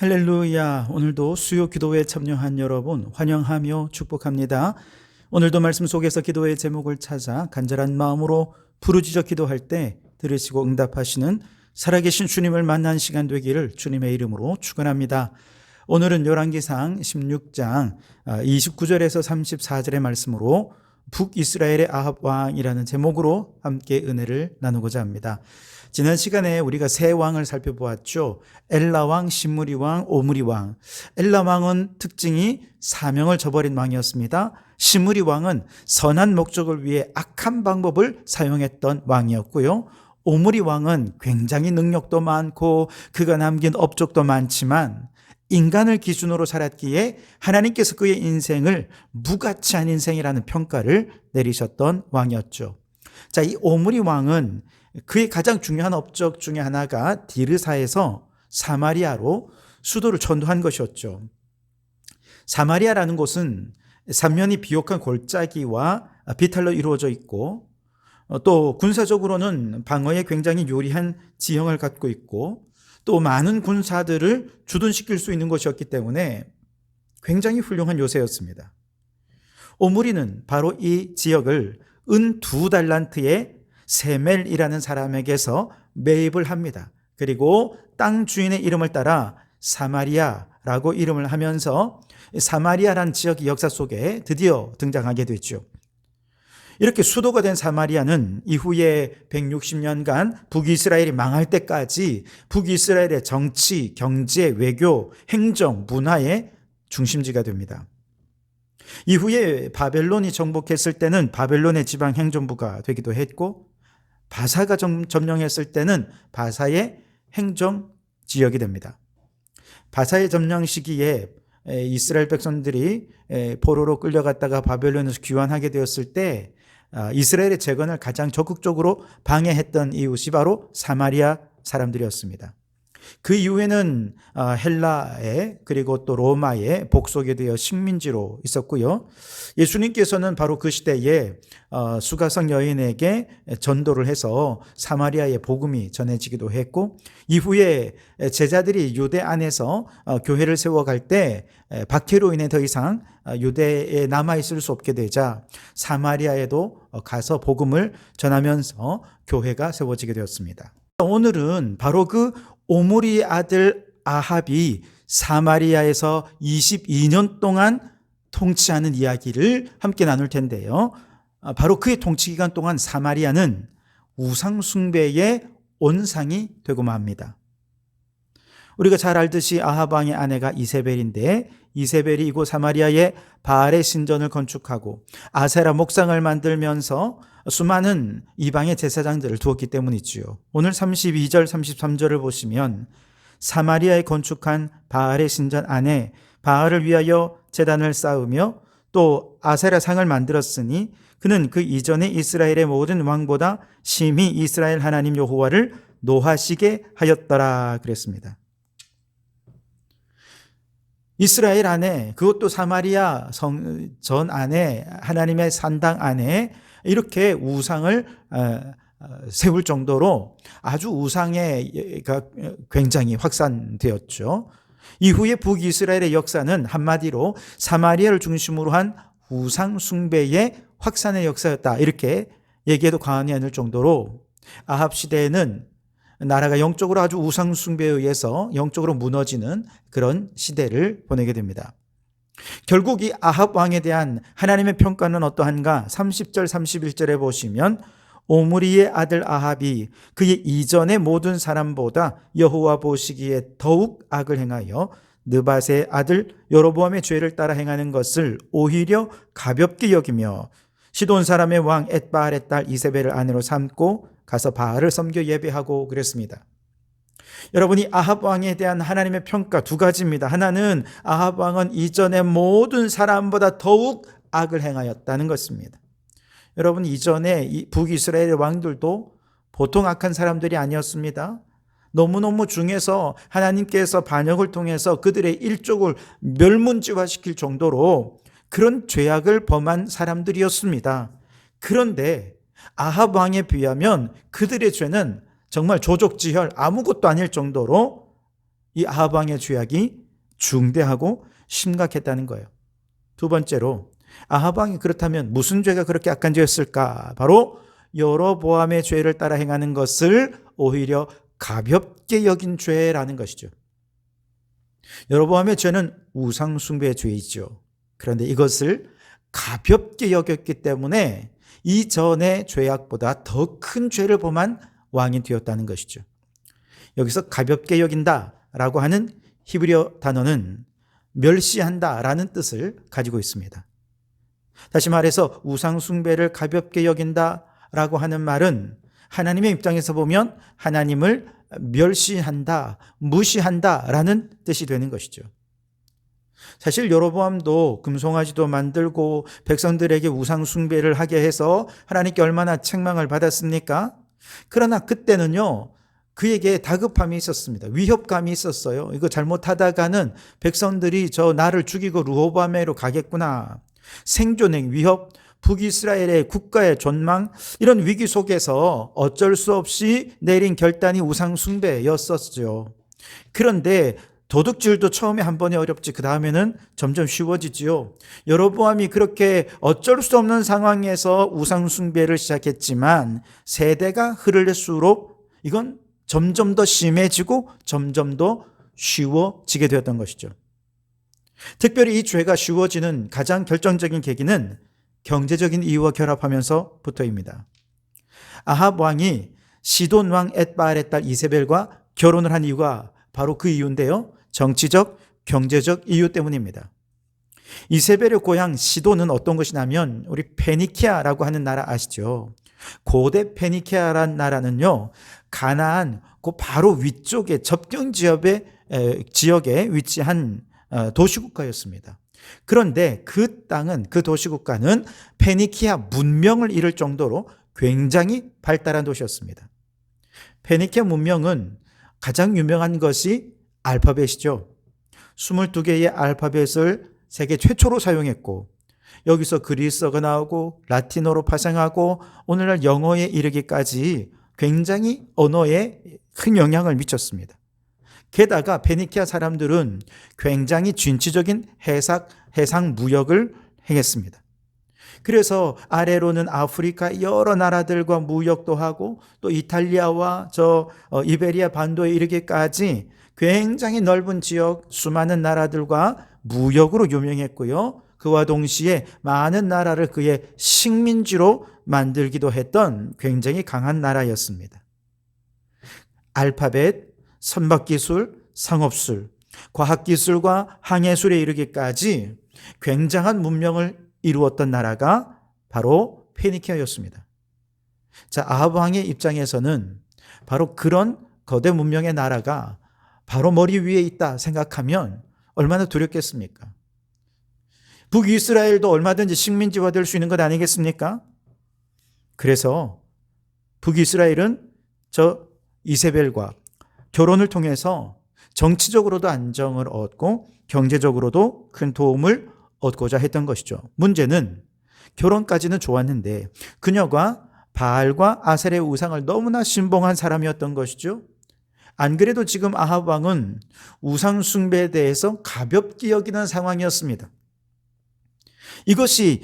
할렐루야. 오늘도 수요 기도회에 참여한 여러분 환영하며 축복합니다. 오늘도 말씀 속에서 기도의 제목을 찾아 간절한 마음으로 부르짖어 기도할 때 들으시고 응답하시는 살아계신 주님을 만난 시간 되기를 주님의 이름으로 축원합니다. 오늘은 열왕기상 16장 29절에서 34절의 말씀으로 북이스라엘의 아합 왕이라는 제목으로 함께 은혜를 나누고자 합니다. 지난 시간에 우리가 세 왕을 살펴보았죠. 엘라 왕, 시므리 왕, 오므리 왕. 엘라 왕은 특징이 사명을 저버린 왕이었습니다. 시므리 왕은 선한 목적을 위해 악한 방법을 사용했던 왕이었고요. 오므리 왕은 굉장히 능력도 많고 그가 남긴 업적도 많지만 인간을 기준으로 살았기에 하나님께서 그의 인생을 무가치한 인생이라는 평가를 내리셨던 왕이었죠. 자, 이 오므리 왕은 그의 가장 중요한 업적 중에 하나가 디르사에서 사마리아로 수도를 전도한 것이었죠. 사마리아라는 곳은 삼면이 비옥한 골짜기와 비탈로 이루어져 있고 또 군사적으로는 방어에 굉장히 요리한 지형을 갖고 있고 또 많은 군사들을 주둔시킬 수 있는 곳이었기 때문에 굉장히 훌륭한 요새였습니다. 오므리는 바로 이 지역을 은 2달란트의 세멜이라는 사람에게서 매입을 합니다. 그리고 땅 주인의 이름을 따라 사마리아라고 이름을 하면서 사마리아라는 지역의 역사 속에 드디어 등장하게 되죠. 이렇게 수도가 된 사마리아는 이후에 160년간 북이스라엘이 망할 때까지 북이스라엘의 정치, 경제, 외교, 행정, 문화의 중심지가 됩니다. 이후에 바벨론이 정복했을 때는 바벨론의 지방 행정부가 되기도 했고 바사가 점령했을 때는 바사의 행정 지역이 됩니다. 바사의 점령 시기에 이스라엘 백성들이 포로로 끌려갔다가 바벨론에서 귀환하게 되었을 때 이스라엘의 재건을 가장 적극적으로 방해했던 이웃이 바로 사마리아 사람들이었습니다. 그 이후에는 헬라의 그리고 또 로마의 복속에 되어 식민지로 있었고요. 예수님께서는 바로 그 시대에 수가성 여인에게 전도를 해서 사마리아의 복음이 전해지기도 했고 이후에 제자들이 유대 안에서 교회를 세워갈 때 박해로 인해 더 이상 유대에 남아있을 수 없게 되자 사마리아에도 가서 복음을 전하면서 교회가 세워지게 되었습니다. 오늘은 바로 그 오므리 아들 아합이 사마리아에서 22년 동안 통치하는 이야기를 함께 나눌 텐데요. 바로 그의 통치 기간 동안 사마리아는 우상 숭배의 온상이 되고 맙니다. 우리가 잘 알듯이 아합 왕의 아내가 이세벨인데 이세벨이 이곳 사마리아에 바알의 신전을 건축하고 아세라 목상을 만들면서 수많은 이방의 제사장들을 두었기 때문이지요. 오늘 32절 33절을 보시면 사마리아에 건축한 바알의 신전 안에 바알을 위하여 제단을 쌓으며 또 아세라 상을 만들었으니 그는 그 이전에 이스라엘의 모든 왕보다 심히 이스라엘 하나님 여호와를 노하시게 하였더라 그랬습니다. 이스라엘 안에 그것도 사마리아 전 안에 하나님의 산당 안에 이렇게 우상을 세울 정도로 아주 우상가 굉장히 확산되었죠. 이후에 북이스라엘의 역사는 한마디로 사마리아를 중심으로 한 우상 숭배의 확산의 역사였다. 이렇게 얘기해도 과언이 아닐 정도로 아합 시대에는 나라가 영적으로 아주 우상 숭배에 의해서 영적으로 무너지는 그런 시대를 보내게 됩니다. 결국 이 아합 왕에 대한 하나님의 평가는 어떠한가? 30절 31절에 보시면 오므리의 아들 아합이 그의 이전의 모든 사람보다 여호와 보시기에 더욱 악을 행하여 느밧의 아들 여로보암의 죄를 따라 행하는 것을 오히려 가볍게 여기며 시돈 사람의 왕 엣바알의 딸 이세벨을 아내로 삼고 가서 바알을 섬겨 예배하고 그랬습니다. 여러분이 아합 왕에 대한 하나님의 평가 두 가지입니다. 하나는 아합 왕은 이전의 모든 사람보다 더욱 악을 행하였다는 것입니다. 여러분 이전에 이 북이스라엘 왕들도 보통 악한 사람들이 아니었습니다. 너무너무 중해서 하나님께서 반역을 통해서 그들의 일족을 멸문지화시킬 정도로 그런 죄악을 범한 사람들이었습니다. 그런데 아합 왕에 비하면 그들의 죄는 정말 조족지혈 아무것도 아닐 정도로 이 아합 왕의 죄악이 중대하고 심각했다는 거예요. 두 번째로 아합 왕이 그렇다면 무슨 죄가 그렇게 악한 죄였을까? 바로 여로보암의 죄를 따라 행하는 것을 오히려 가볍게 여긴 죄라는 것이죠. 여로보암의 죄는 우상 숭배의 죄이죠. 그런데 이것을 가볍게 여겼기 때문에 이전의 죄악보다 더 큰 죄를 범한 왕이 되었다는 것이죠. 여기서 가볍게 여긴다라고 하는 히브리어 단어는 멸시한다라는 뜻을 가지고 있습니다. 다시 말해서 우상 숭배를 가볍게 여긴다라고 하는 말은 하나님의 입장에서 보면 하나님을 멸시한다, 무시한다라는 뜻이 되는 것이죠. 사실 여로보암도 금송아지도 만들고 백성들에게 우상 숭배를 하게 해서 하나님께 얼마나 책망을 받았습니까? 그러나 그때는요, 그에게 다급함이 있었습니다. 위협감이 있었어요. 이거 잘못하다가는 백성들이 저 나를 죽이고 르호보암에로 가겠구나. 생존의 위협, 북이스라엘의 국가의 전망, 이런 위기 속에서 어쩔 수 없이 내린 결단이 우상 숭배였었죠. 그런데 도둑질도 처음에 한 번에 어렵지 그 다음에는 점점 쉬워지지요. 여로보암이 그렇게 어쩔 수 없는 상황에서 우상 숭배를 시작했지만 세대가 흐를수록 이건 점점 더 심해지고 점점 더 쉬워지게 되었던 것이죠. 특별히 이 죄가 쉬워지는 가장 결정적인 계기는 경제적인 이유와 결합하면서부터입니다. 아합 왕이 시돈 왕 엣바알의 딸 이세벨과 결혼을 한 이유가 바로 그 이유인데요. 정치적, 경제적 이유 때문입니다. 이세벨의 고향 시돈은 어떤 곳이냐면 우리 페니키아라고 하는 나라 아시죠? 고대 페니키아라는 나라는요, 가나안 그 바로 위쪽에 접경 지역에 위치한 도시국가였습니다. 그런데 그 땅은, 그 도시국가는 페니키아 문명을 이룰 정도로 굉장히 발달한 도시였습니다. 페니키아 문명은 가장 유명한 것이 알파벳이죠. 22개의 알파벳을 세계 최초로 사용했고 여기서 그리스어가 나오고 라틴어로 파생하고 오늘날 영어에 이르기까지 굉장히 언어에 큰 영향을 미쳤습니다. 게다가 페니키아 사람들은 굉장히 진취적인 해상 무역을 행했습니다. 그래서 아래로는 아프리카 여러 나라들과 무역도 하고 또 이탈리아와 이베리아 반도에 이르기까지 굉장히 넓은 지역 수많은 나라들과 무역으로 유명했고요. 그와 동시에 많은 나라를 그의 식민지로 만들기도 했던 굉장히 강한 나라였습니다. 알파벳, 선박기술, 상업술, 과학기술과 항해술에 이르기까지 굉장한 문명을 이루었던 나라가 바로 페니키아였습니다. 자, 아합 왕의 입장에서는 바로 그런 거대 문명의 나라가 바로 머리 위에 있다 생각하면 얼마나 두렵겠습니까? 북이스라엘도 얼마든지 식민지화 될 수 있는 것 아니겠습니까? 그래서 북이스라엘은 저 이세벨과 결혼을 통해서 정치적으로도 안정을 얻고 경제적으로도 큰 도움을 얻고자 했던 것이죠. 문제는 결혼까지는 좋았는데 그녀가 바알과 아셀의 우상을 너무나 신봉한 사람이었던 것이죠. 안 그래도 지금 아합 왕은 우상 숭배에 대해서 가볍게 여기는 상황이었습니다. 이것이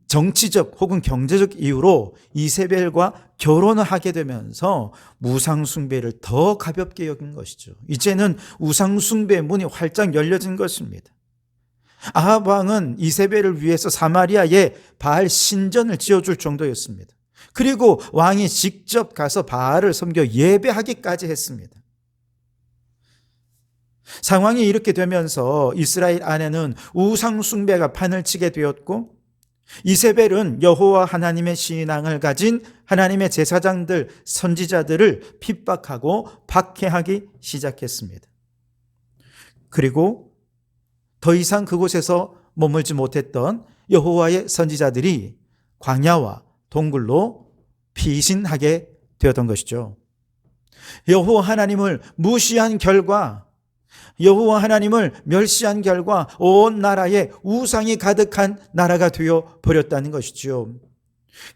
정치적 혹은 경제적 이유로 이세벨과 결혼을 하게 되면서 우상 숭배를 더 가볍게 여긴 것이죠. 이제는 우상 숭배의 문이 활짝 열려진 것입니다. 아합 왕은 이세벨을 위해서 사마리아에 바알 신전을 지어줄 정도였습니다. 그리고 왕이 직접 가서 바알을 섬겨 예배하기까지 했습니다. 상황이 이렇게 되면서 이스라엘 안에는 우상 숭배가 판을 치게 되었고 이세벨은 여호와 하나님의 신앙을 가진 하나님의 제사장들, 선지자들을 핍박하고 박해하기 시작했습니다. 그리고 더 이상 그곳에서 머물지 못했던 여호와의 선지자들이 광야와 동굴로 피신하게 되었던 것이죠. 여호와 하나님을 무시한 결과, 여호와 하나님을 멸시한 결과 온 나라에 우상이 가득한 나라가 되어 버렸다는 것이죠.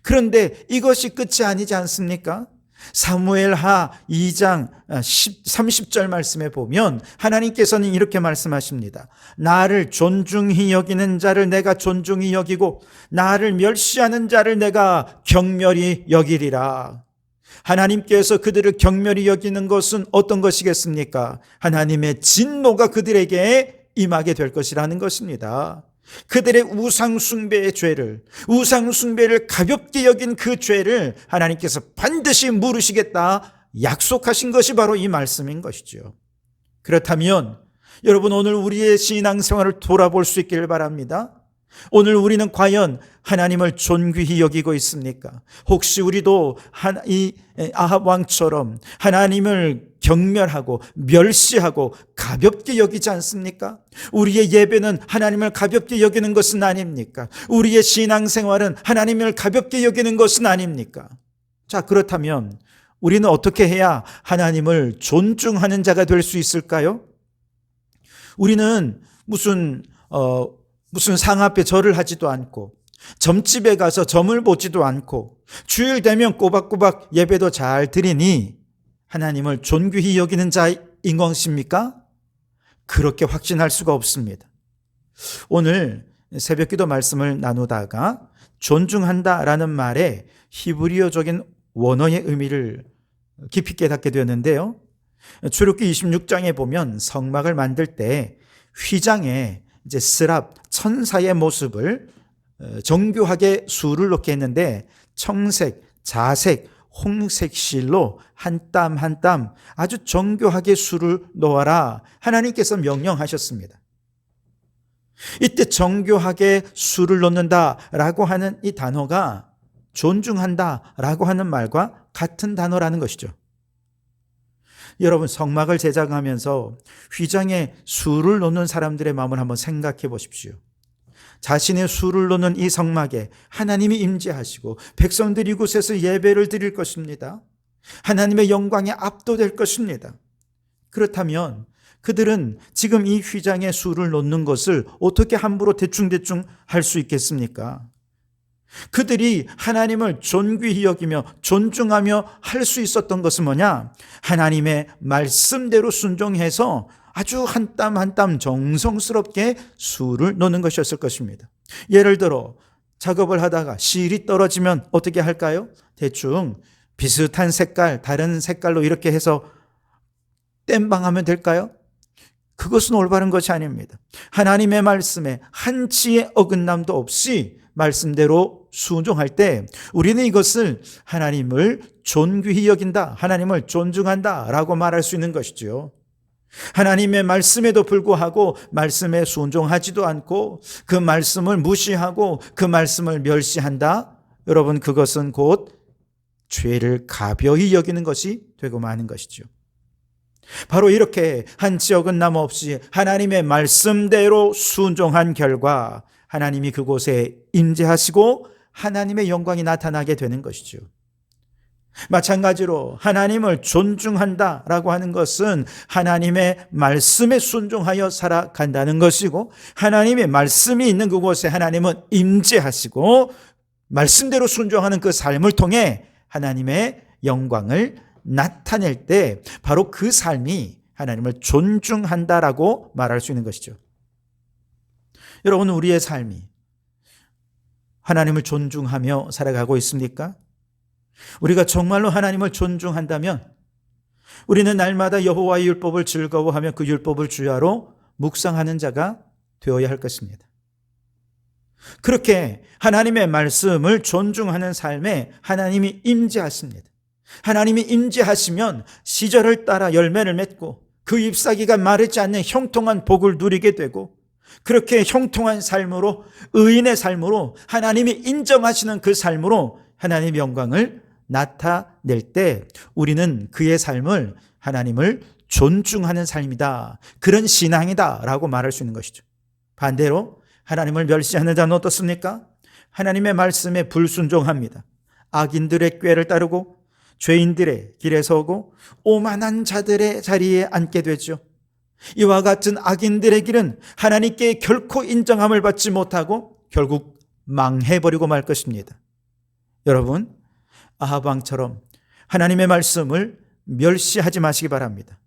그런데 이것이 끝이 아니지 않습니까? 사무엘하 2장 30절 말씀에 보면 하나님께서는 이렇게 말씀하십니다. 나를 존중히 여기는 자를 내가 존중히 여기고 나를 멸시하는 자를 내가 경멸히 여기리라. 하나님께서 그들을 경멸히 여기는 것은 어떤 것이겠습니까? 하나님의 진노가 그들에게 임하게 될 것이라는 것입니다. 그들의 우상숭배의 죄를, 우상숭배를 가볍게 여긴 그 죄를 하나님께서 반드시 물으시겠다 약속하신 것이 바로 이 말씀인 것이죠. 그렇다면 여러분, 오늘 우리의 신앙생활을 돌아볼 수 있기를 바랍니다. 오늘 우리는 과연 하나님을 존귀히 여기고 있습니까? 혹시 우리도 이 아합 왕처럼 하나님을 경멸하고 멸시하고 가볍게 여기지 않습니까? 우리의 예배는 하나님을 가볍게 여기는 것은 아닙니까? 우리의 신앙생활은 하나님을 가볍게 여기는 것은 아닙니까? 자, 그렇다면 우리는 어떻게 해야 하나님을 존중하는 자가 될 수 있을까요? 우리는 무슨 상 앞에 절을 하지도 않고 점집에 가서 점을 보지도 않고 주일 되면 꼬박꼬박 예배도 잘 드리니 하나님을 존귀히 여기는 자인 것입니까? 그렇게 확신할 수가 없습니다. 오늘 새벽기도 말씀을 나누다가 존중한다라는 말의 히브리어적인 원어의 의미를 깊이 깨닫게 되었는데요. 출애굽기 26장에 보면 성막을 만들 때 휘장에 이제 스랍 천사의 모습을 정교하게 수를 놓게 했는데 청색, 자색, 홍색 실로 한 땀 한 땀 아주 정교하게 수를 놓아라 하나님께서 명령하셨습니다. 이때 정교하게 수를 놓는다라고 하는 이 단어가 존중한다라고 하는 말과 같은 단어라는 것이죠. 여러분, 성막을 제작하면서 휘장에 수를 놓는 사람들의 마음을 한번 생각해 보십시오. 자신의 수를 놓는 이 성막에 하나님이 임재하시고 백성들이 이곳에서 예배를 드릴 것입니다. 하나님의 영광에 압도될 것입니다. 그렇다면 그들은 지금 이 휘장에 수를 놓는 것을 어떻게 함부로 대충대충 할 수 있겠습니까? 그들이 하나님을 존귀히 여기며 존중하며 할 수 있었던 것은 뭐냐? 하나님의 말씀대로 순종해서 아주 한 땀 한 땀 정성스럽게 수를 놓는 것이었을 것입니다. 예를 들어 작업을 하다가 실이 떨어지면 어떻게 할까요? 대충 비슷한 색깔, 다른 색깔로 이렇게 해서 땜방하면 될까요? 그것은 올바른 것이 아닙니다. 하나님의 말씀에 한치의 어긋남도 없이 말씀대로 순종할 때 우리는 이것을 하나님을 존귀히 여긴다, 하나님을 존중한다 라고 말할 수 있는 것이죠. 하나님의 말씀에도 불구하고 말씀에 순종하지도 않고 그 말씀을 무시하고 그 말씀을 멸시한다? 여러분, 그것은 곧 죄를 가벼이 여기는 것이 되고 마는 것이죠. 바로 이렇게 한치 어긋남 없이 하나님의 말씀대로 순종한 결과 하나님이 그곳에 임재하시고 하나님의 영광이 나타나게 되는 것이죠. 마찬가지로 하나님을 존중한다라고 하는 것은 하나님의 말씀에 순종하여 살아간다는 것이고 하나님의 말씀이 있는 그곳에 하나님은 임재하시고 말씀대로 순종하는 그 삶을 통해 하나님의 영광을 나타낼 때 바로 그 삶이 하나님을 존중한다라고 말할 수 있는 것이죠. 여러분, 우리의 삶이 하나님을 존중하며 살아가고 있습니까? 우리가 정말로 하나님을 존중한다면 우리는 날마다 여호와의 율법을 즐거워하며 그 율법을 주야로 묵상하는 자가 되어야 할 것입니다. 그렇게 하나님의 말씀을 존중하는 삶에 하나님이 임재하십니다. 하나님이 임재하시면 시절을 따라 열매를 맺고 그 잎사귀가 마르지 않는 형통한 복을 누리게 되고 그렇게 형통한 삶으로 의인의 삶으로 하나님이 인정하시는 그 삶으로 하나님의 영광을 나타낼 때 우리는 그의 삶을 하나님을 존중하는 삶이다, 그런 신앙이다 라고 말할 수 있는 것이죠. 반대로 하나님을 멸시하는 자는 어떻습니까? 하나님의 말씀에 불순종합니다. 악인들의 꾀를 따르고 죄인들의 길에 서고 오만한 자들의 자리에 앉게 되죠. 이와 같은 악인들의 길은 하나님께 결코 인정함을 받지 못하고 결국 망해버리고 말 것입니다. 여러분, 아합 왕처럼 하나님의 말씀을 멸시하지 마시기 바랍니다.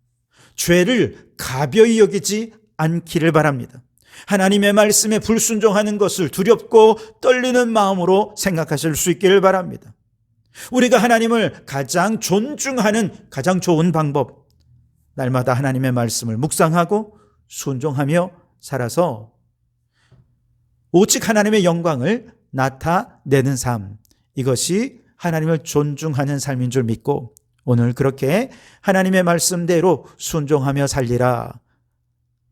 죄를 가벼이 여기지 않기를 바랍니다. 하나님의 말씀에 불순종하는 것을 두렵고 떨리는 마음으로 생각하실 수 있기를 바랍니다. 우리가 하나님을 가장 존중하는 가장 좋은 방법, 날마다 하나님의 말씀을 묵상하고 순종하며 살아서 오직 하나님의 영광을 나타내는 삶, 이것이 하나님을 존중하는 삶인 줄 믿고 오늘 그렇게 하나님의 말씀대로 순종하며 살리라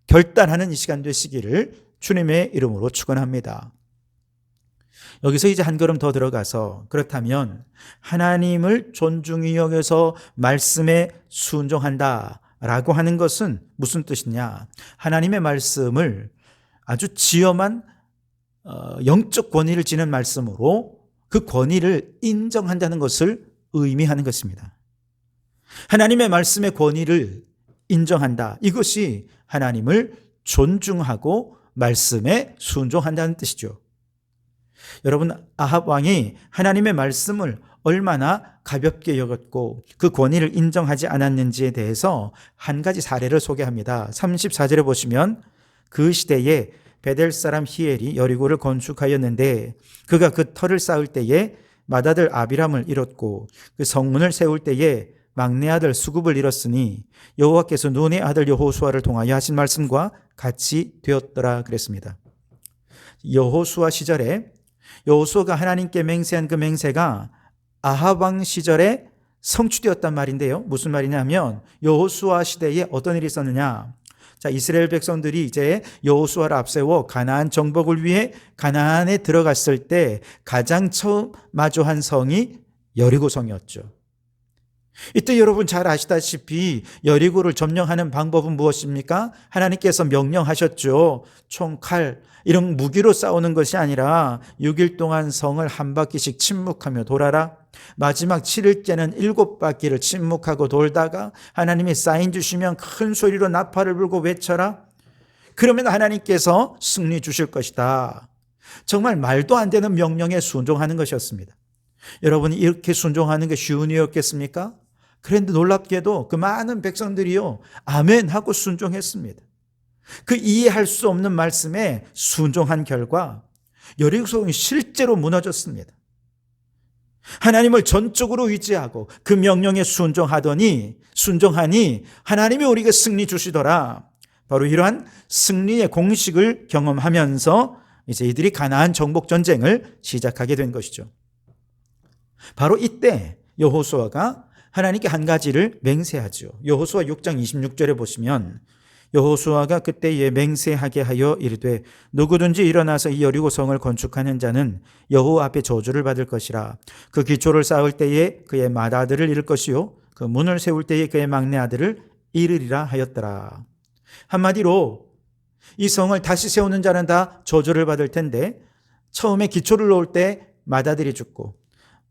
결단하는 이 시간 되시기를 주님의 이름으로 축원합니다. 여기서 이제 한 걸음 더 들어가서, 그렇다면 하나님을 존중히 여겨서 말씀에 순종한다라고 하는 것은 무슨 뜻이냐? 하나님의 말씀을 아주 지엄한 영적 권위를 지닌 말씀으로 그 권위를 인정한다는 것을 의미하는 것입니다. 하나님의 말씀의 권위를 인정한다. 이것이 하나님을 존중하고 말씀에 순종한다는 뜻이죠. 여러분, 아합 왕이 하나님의 말씀을 얼마나 가볍게 여겼고 그 권위를 인정하지 않았는지에 대해서 한 가지 사례를 소개합니다. 34절에 보시면 그 시대에 베델 사람 히엘이 여리고를 건축하였는데 그가 그 터를 쌓을 때에 맏아들 아비람을 잃었고 그 성문을 세울 때에 막내 아들 수굽을 잃었으니 여호와께서 눈의 아들 여호수아를 통하여 하신 말씀과 같이 되었더라 그랬습니다. 여호수아 시절에 여호수아가 하나님께 맹세한 그 맹세가 아합 왕 시절에 성취되었단 말인데요. 무슨 말이냐면 여호수아 시대에 어떤 일이 있었느냐? 자, 이스라엘 백성들이 이제 여호수아를 앞세워 가나안 정복을 위해 가나안에 들어갔을 때 가장 처음 마주한 성이 여리고성이었죠. 이때 여러분 잘 아시다시피 여리고를 점령하는 방법은 무엇입니까? 하나님께서 명령하셨죠. 총, 칼 이런 무기로 싸우는 것이 아니라 6일 동안 성을 한 바퀴씩 침묵하며 돌아라. 마지막 7일째는 7바퀴를 침묵하고 돌다가 하나님이 사인 주시면 큰 소리로 나팔을 불고 외쳐라. 그러면 하나님께서 승리 주실 것이다. 정말 말도 안 되는 명령에 순종하는 것이었습니다. 여러분이 이렇게 순종하는 게 쉬운 일이었겠습니까? 그런데 놀랍게도 그 많은 백성들이요, 아멘 하고 순종했습니다. 그 이해할 수 없는 말씀에 순종한 결과 여리고성이 실제로 무너졌습니다. 하나님을 전적으로 의지하고 그 명령에 순종하니 하나님이 우리에게 승리 주시더라. 바로 이러한 승리의 공식을 경험하면서 이제 이들이 가나안 정복 전쟁을 시작하게 된 것이죠. 바로 이때 여호수아가 하나님께 한 가지를 맹세하죠. 여호수아 6장 26절에 보시면 여호수아가 그때에 맹세하게 하여 이르되 누구든지 일어나서 이 여리고성을 건축하는 자는 여호와 앞에 저주를 받을 것이라. 그 기초를 쌓을 때에 그의 맏아들을 잃을 것이요 그 문을 세울 때에 그의 막내 아들을 잃으리라 하였더라. 한마디로 이 성을 다시 세우는 자는 다 저주를 받을 텐데 처음에 기초를 놓을 때 맏아들이 죽고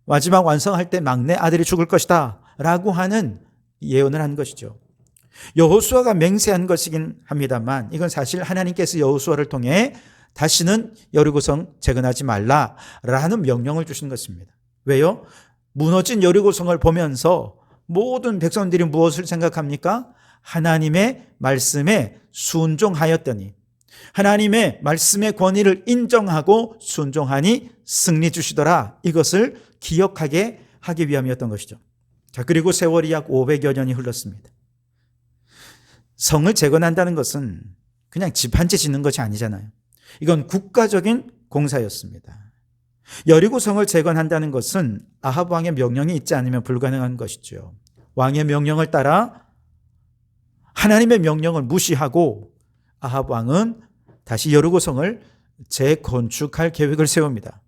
마지막 완성할 때 막내 아들이 죽을 것이다 라고 하는 예언을 한 것이죠. 여호수아가 맹세한 것이긴 합니다만 이건 사실 하나님께서 여호수아를 통해 다시는 여리고성 재건하지 말라라는 명령을 주신 것입니다. 왜요? 무너진 여리고성을 보면서 모든 백성들이 무엇을 생각합니까? 하나님의 말씀에 순종하였더니 하나님의 말씀의 권위를 인정하고 순종하니 승리 주시더라. 이것을 기억하게 하기 위함이었던 것이죠. 자, 그리고 세월이 약 500여 년이 흘렀습니다. 성을 재건한다는 것은 그냥 집 한 채 짓는 것이 아니잖아요. 이건 국가적인 공사였습니다. 여리고 성을 재건한다는 것은 아합 왕의 명령이 있지 않으면 불가능한 것이죠. 왕의 명령을 따라 하나님의 명령을 무시하고 아합 왕은 다시 여리고 성을 재건축할 계획을 세웁니다.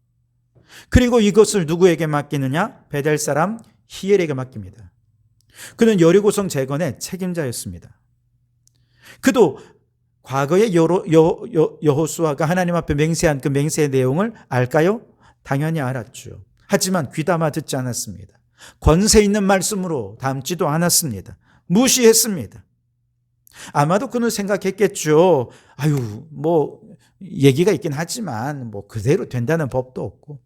그리고 이것을 누구에게 맡기느냐? 베델 사람 히엘에게 맡깁니다. 그는 여리고성 재건의 책임자였습니다. 그도 과거에 여호수아가 하나님 앞에 맹세한 그 맹세의 내용을 알까요? 당연히 알았죠. 하지만 귀담아 듣지 않았습니다. 권세 있는 말씀으로 담지도 않았습니다. 무시했습니다. 아마도 그는 생각했겠죠. 얘기가 있긴 하지만 그대로 된다는 법도 없고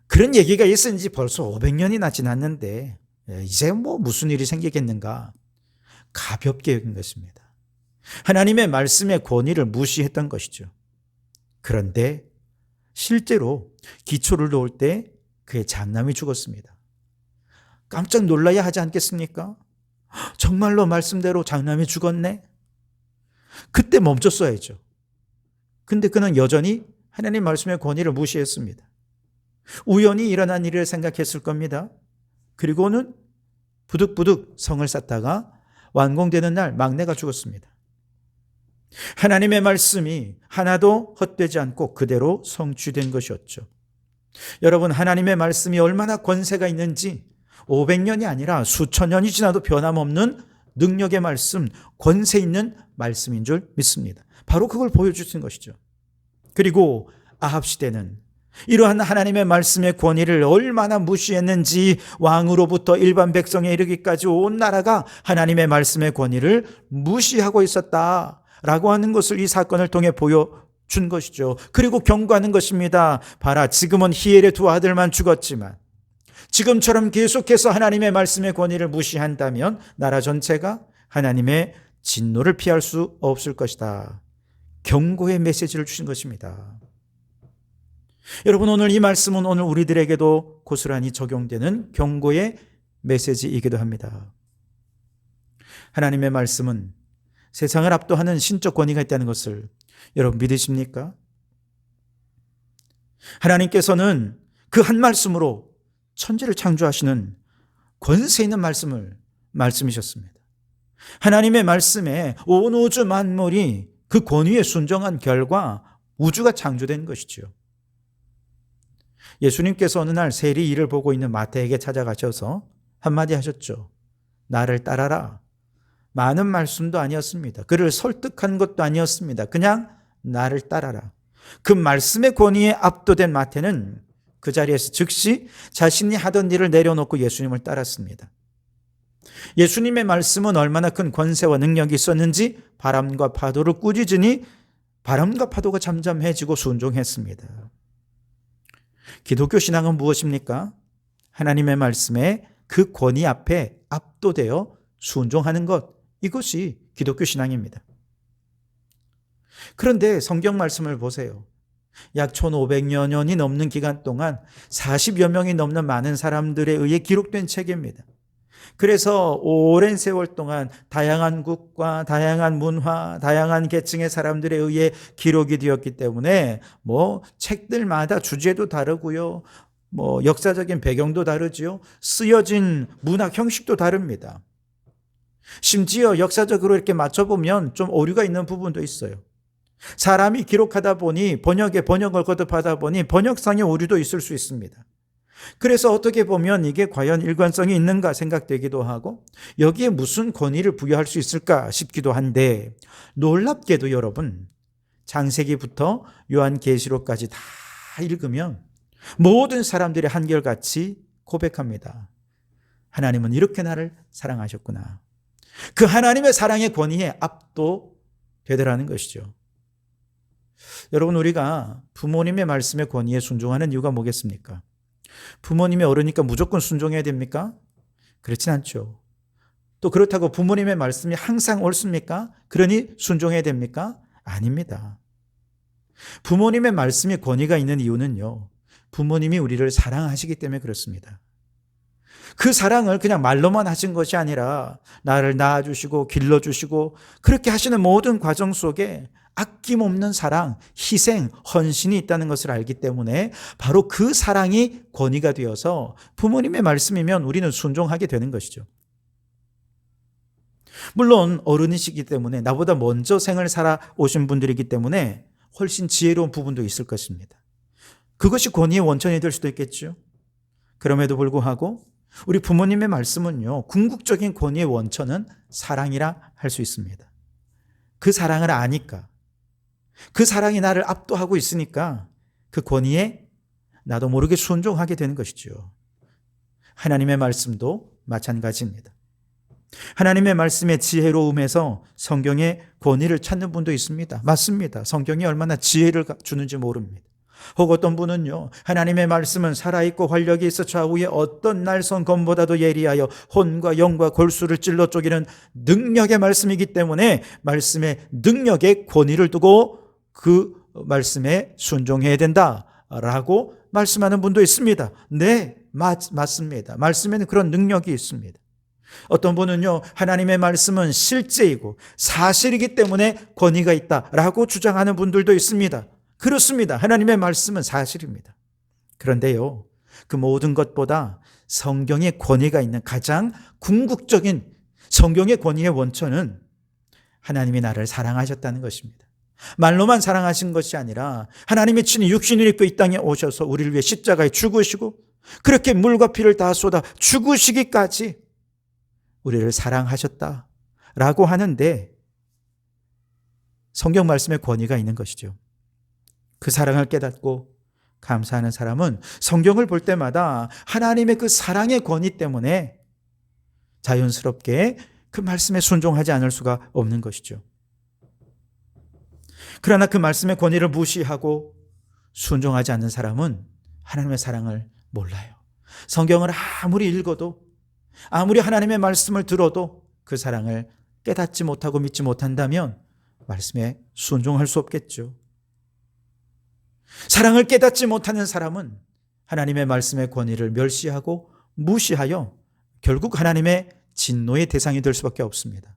그런 얘기가 있은 지 벌써 500년이나 지났는데 이제 뭐 무슨 일이 생기겠는가 가볍게 여긴 것입니다. 하나님의 말씀의 권위를 무시했던 것이죠. 그런데 실제로 기초를 놓을 때 그의 장남이 죽었습니다. 깜짝 놀라야 하지 않겠습니까? 정말로 말씀대로 장남이 죽었네? 그때 멈췄어야죠. 근데 그는 여전히 하나님 말씀의 권위를 무시했습니다. 우연히 일어난 일을 생각했을 겁니다. 그리고는 부득부득 성을 쌓다가 완공되는 날 막내가 죽었습니다. 하나님의 말씀이 하나도 헛되지 않고 그대로 성취된 것이었죠. 여러분, 하나님의 말씀이 얼마나 권세가 있는지 500년이 아니라 수천 년이 지나도 변함없는 능력의 말씀, 권세 있는 말씀인 줄 믿습니다. 바로 그걸 보여주신 것이죠. 그리고 아합 시대는 이러한 하나님의 말씀의 권위를 얼마나 무시했는지 왕으로부터 일반 백성에 이르기까지 온 나라가 하나님의 말씀의 권위를 무시하고 있었다라고 하는 것을 이 사건을 통해 보여준 것이죠. 그리고 경고하는 것입니다. 봐라, 지금은 히엘의 두 아들만 죽었지만 지금처럼 계속해서 하나님의 말씀의 권위를 무시한다면 나라 전체가 하나님의 진노를 피할 수 없을 것이다. 경고의 메시지를 주신 것입니다. 여러분, 오늘 이 말씀은 오늘 우리들에게도 고스란히 적용되는 경고의 메시지이기도 합니다. 하나님의 말씀은 세상을 압도하는 신적 권위가 있다는 것을 여러분 믿으십니까? 하나님께서는 그 한 말씀으로 천지를 창조하시는 권세 있는 말씀이셨습니다. 하나님의 말씀에 온 우주 만물이 그 권위에 순종한 결과 우주가 창조된 것이죠. 예수님께서 어느 날 세리 일을 보고 있는 마태에게 찾아가셔서 한마디 하셨죠. 나를 따라라. 많은 말씀도 아니었습니다. 그를 설득한 것도 아니었습니다. 그냥 나를 따라라. 그 말씀의 권위에 압도된 마태는 그 자리에서 즉시 자신이 하던 일을 내려놓고 예수님을 따랐습니다. 예수님의 말씀은 얼마나 큰 권세와 능력이 있었는지 바람과 파도를 꾸짖으니 바람과 파도가 잠잠해지고 순종했습니다. 기독교 신앙은 무엇입니까? 하나님의 말씀에 그 권위 앞에 압도되어 순종하는 것, 이것이 기독교 신앙입니다. 그런데 성경 말씀을 보세요. 약 1500여 년이 넘는 기간 동안 40여 명이 넘는 많은 사람들에 의해 기록된 책입니다. 그래서 오랜 세월 동안 다양한 국가, 다양한 문화, 다양한 계층의 사람들에 의해 기록이 되었기 때문에 책들마다 주제도 다르고요. 역사적인 배경도 다르지요. 쓰여진 문학 형식도 다릅니다. 심지어 역사적으로 이렇게 맞춰보면 좀 오류가 있는 부분도 있어요. 사람이 기록하다 보니 번역을 거듭하다 보니 번역상의 오류도 있을 수 있습니다. 그래서 어떻게 보면 이게 과연 일관성이 있는가 생각되기도 하고 여기에 무슨 권위를 부여할 수 있을까 싶기도 한데 놀랍게도 여러분 창세기부터 요한계시록까지 다 읽으면 모든 사람들이 한결같이 고백합니다. 하나님은 이렇게 나를 사랑하셨구나. 그 하나님의 사랑의 권위에 압도되더라는 것이죠. 여러분, 우리가 부모님의 말씀에 권위에 순종하는 이유가 뭐겠습니까? 부모님이 어르니까 무조건 순종해야 됩니까? 그렇진 않죠. 또 그렇다고 부모님의 말씀이 항상 옳습니까? 그러니 순종해야 됩니까? 아닙니다. 부모님의 말씀이 권위가 있는 이유는요, 부모님이 우리를 사랑하시기 때문에 그렇습니다. 그 사랑을 그냥 말로만 하신 것이 아니라 나를 낳아주시고 길러주시고 그렇게 하시는 모든 과정 속에 아낌없는 사랑, 희생, 헌신이 있다는 것을 알기 때문에 바로 그 사랑이 권위가 되어서 부모님의 말씀이면 우리는 순종하게 되는 것이죠. 물론 어른이시기 때문에 나보다 먼저 생을 살아오신 분들이기 때문에 훨씬 지혜로운 부분도 있을 것입니다. 그것이 권위의 원천이 될 수도 있겠죠. 그럼에도 불구하고 우리 부모님의 말씀은요, 궁극적인 권위의 원천은 사랑이라 할 수 있습니다. 그 사랑을 아니까, 그 사랑이 나를 압도하고 있으니까 그 권위에 나도 모르게 순종하게 되는 것이죠. 하나님의 말씀도 마찬가지입니다. 하나님의 말씀의 지혜로움에서 성경의 권위를 찾는 분도 있습니다. 맞습니다. 성경이 얼마나 지혜를 주는지 모릅니다. 혹 어떤 분은요, 하나님의 말씀은 살아있고 활력이 있어 좌우에 어떤 날선 검보다도 예리하여 혼과 영과 골수를 찔러 쪼개는 능력의 말씀이기 때문에 말씀의 능력에 권위를 두고 그 말씀에 순종해야 된다라고 말씀하는 분도 있습니다. 네, 맞습니다. 말씀에는 그런 능력이 있습니다. 어떤 분은요, 하나님의 말씀은 실제이고 사실이기 때문에 권위가 있다라고 주장하는 분들도 있습니다. 그렇습니다. 하나님의 말씀은 사실입니다. 그런데요, 그 모든 것보다 성경의 권위가 있는 가장 궁극적인 성경의 권위의 원천은 하나님이 나를 사랑하셨다는 것입니다. 말로만 사랑하신 것이 아니라 하나님의 친히 육신을 입고 이 땅에 오셔서 우리를 위해 십자가에 죽으시고 그렇게 물과 피를 다 쏟아 죽으시기까지 우리를 사랑하셨다라고 하는데 성경 말씀에 권위가 있는 것이죠. 그 사랑을 깨닫고 감사하는 사람은 성경을 볼 때마다 하나님의 그 사랑의 권위 때문에 자연스럽게 그 말씀에 순종하지 않을 수가 없는 것이죠. 그러나 그 말씀의 권위를 무시하고 순종하지 않는 사람은 하나님의 사랑을 몰라요. 성경을 아무리 읽어도 아무리 하나님의 말씀을 들어도 그 사랑을 깨닫지 못하고 믿지 못한다면 말씀에 순종할 수 없겠죠. 사랑을 깨닫지 못하는 사람은 하나님의 말씀의 권위를 멸시하고 무시하여 결국 하나님의 진노의 대상이 될 수밖에 없습니다.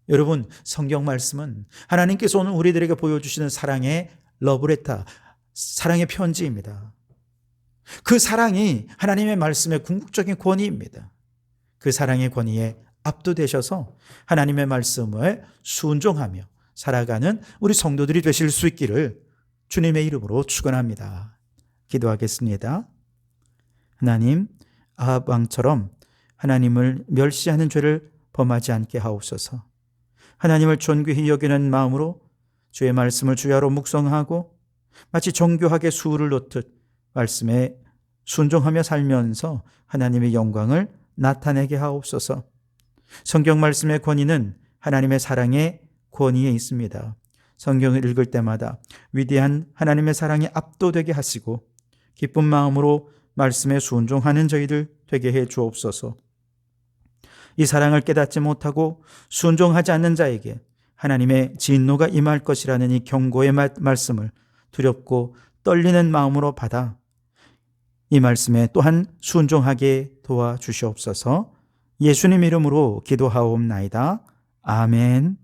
여러분, 성경 말씀은 하나님께서 오늘 우리들에게 보여주시는 사랑의 러브레터, 사랑의 편지입니다. 그 사랑이 하나님의 말씀의 궁극적인 권위입니다. 그 사랑의 권위에 압도되셔서 하나님의 말씀을 순종하며 살아가는 우리 성도들이 되실 수 있기를 주님의 이름으로 축원합니다. 기도하겠습니다. 하나님, 아합 왕처럼 하나님을 멸시하는 죄를 범하지 않게 하옵소서. 하나님을 존귀히 여기는 마음으로 주의 말씀을 주야로 묵상하고 마치 정교하게 수를 놓듯 말씀에 순종하며 살면서 하나님의 영광을 나타내게 하옵소서. 성경 말씀의 권위는 하나님의 사랑의 권위에 있습니다. 성경을 읽을 때마다 위대한 하나님의 사랑에 압도되게 하시고 기쁜 마음으로 말씀에 순종하는 저희들 되게 해 주옵소서. 이 사랑을 깨닫지 못하고 순종하지 않는 자에게 하나님의 진노가 임할 것이라는 이 경고의 말씀을 두렵고 떨리는 마음으로 받아 이 말씀에 또한 순종하게 도와주시옵소서. 예수님 이름으로 기도하옵나이다. 아멘.